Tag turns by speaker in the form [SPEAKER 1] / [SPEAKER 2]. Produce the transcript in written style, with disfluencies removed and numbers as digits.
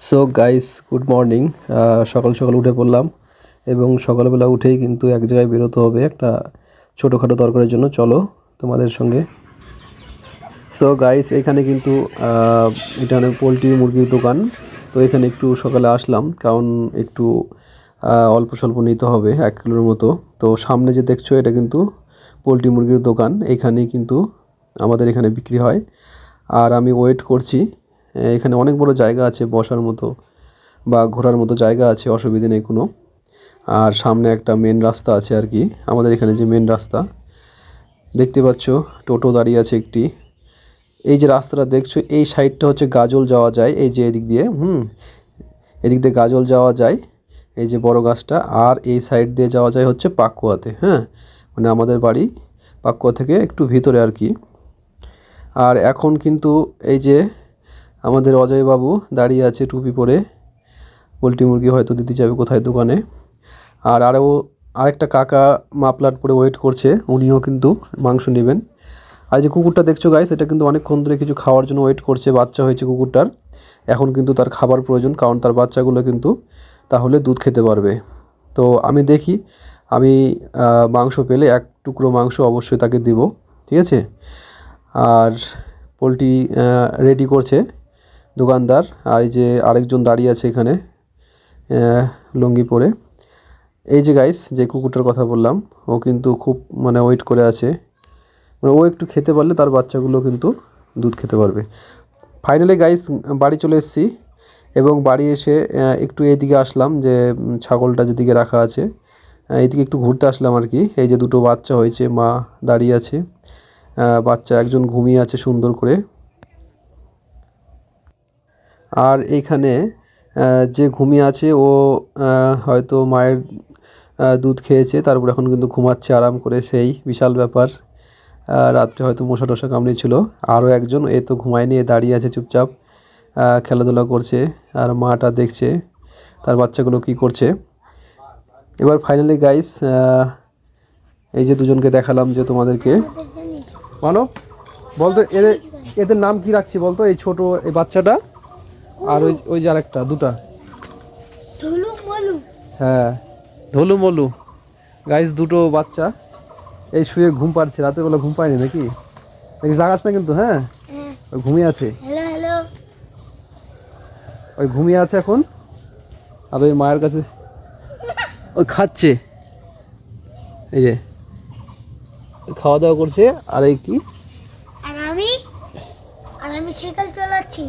[SPEAKER 1] So guys, good morning. সকাল সকাল উঠে পড়লাম এবং সকালবেলা উঠেই কিন্তু এক জায়গায় বেরোতে হবে একটা ছোটোখাটো দরকারের জন্য। চলো তোমাদের সঙ্গে। সো গাইস, এখানে কিন্তু এটা অনেক পোলট্রি মুরগির দোকান। তো এখানে একটু সকালে আসলাম কারণ একটু অল্প স্বল্প নিতে হবে 1 কিলোর মতো। তো সামনে যে দেখছো এটা কিন্তু পোলট্রি মুরগির দোকান। এখানেই কিন্তু আমাদের এখানে বিক্রি হয়। আর আমি ওয়েট করছি। এখানে অনেক বড় জায়গা আছে বসার মতো বা ঘোরার মতো জায়গা আছে, অসুবিধে নেই কোনো। আর সামনে একটা মেন রাস্তা আছে আর কি, আমাদের এখানে যে মেন রাস্তা দেখতে পাচ্ছ, টোটো দাঁড়িয়ে আছে একটি। এই যে রাস্তাটা দেখছো এই সাইডটা হচ্ছে গাজল যাওয়া যায়, এই যে এদিক দিয়ে এদিক দিয়ে গাজল যাওয়া যায়, এই যে বড় গাছটা। আর এই সাইড দিয়ে যাওয়া যায় হচ্ছে পাকুয়াতে। হ্যাঁ, মানে আমাদের বাড়ি পাকুয়া থেকে একটু ভিতরে আর কি। আর এখন কিন্তু এই যে আমাদের অজয়বাবু দাঁড়িয়ে আছে টুপি পরে, পোলট্রি মুরগি হয়তো দিতে যাবে কোথায় দোকানে। আর আরেকটা কাকা মাফলার পরে ওয়েট করছে, উনিও কিন্তু মাংস নেবেন। আর যে কুকুরটা দেখছো গাইস, এটা কিন্তু অনেকক্ষণ ধরে কিছু খাওয়ার জন্য ওয়েট করছে। বাচ্চা হয়েছে কুকুরটার, এখন কিন্তু তার খাবার প্রয়োজন, কারণ তার বাচ্চাগুলো কিন্তু তাহলে দুধ খেতে পারবে। তো আমি দেখি, আমি মাংস পেলে 1 টুকরো মাংস অবশ্যই তাকে দিব, ঠিক আছে। আর পোলট্রি রেডি করছে দোকানদার। আর এই যে আরেকজন দাঁড়িয়ে আছে এখানে লুঙ্গি পরে। এই যে গাইস, যে কুকুরটার কথা বললাম, ও কিন্তু খুব মানে ওয়েট করে আছে। মানে ও একটু খেতে পারলে তার বাচ্চাগুলো কিন্তু দুধ খেতে পারবে। ফাইনালি গাইস, বাড়ি চলে এসেছি এবং বাড়ি এসে একটু এদিকে আসলাম, যে ছাগলটা যেদিকে রাখা আছে এইদিকে একটু ঘুরতে আসলাম আর কি। এই যে দুটো বাচ্চা হয়েছে, মা দাঁড়িয়ে আছে, বাচ্চা একজন ঘুমিয়ে আছে সুন্দর করে। আর এইখানে যে ঘুমিয়ে আছে ও হয়তো মায়ের দুধ খেয়েছে, তারপর এখন কিন্তু ঘুমাচ্ছে আরাম করে, সেই বিশাল ব্যাপার। রাত্রে হয়তো মশা টশা কামড়েছিল। আরও একজন এ তো ঘুমায়নি, এ দাঁড়িয়ে আছে চুপচাপ, খেলাধুলা করছে। আর মাটা দেখছে তার বাচ্চাগুলো কি করছে। এবার ফাইনালি গাইস, এই যে দুজনকে দেখালাম যে তোমাদেরকে। মানব, বলতো এদের এদের নাম কি রাখছি বলতো, এই ছোট এই বাচ্চাটা আর ওই ওই যে আরেকটা দুটা। হ্যাঁ, ধলু মলু। গাইস, দুটো বাচ্চা এই শুয়ে ঘুম পাচ্ছে, রাতের বেলা ঘুম পায়নি নাকি, দেখি জাগাস না কিন্তু। হ্যাঁ, ওই ঘুমিয়ে আছে, ওই ঘুমিয়ে আছে এখন। আর ওই মায়ের কাছে ওই খাচ্ছে, এই যে খাওয়া দাওয়া করছে। আর এই কি,
[SPEAKER 2] আর আমি সাইকেল চালাচ্ছি।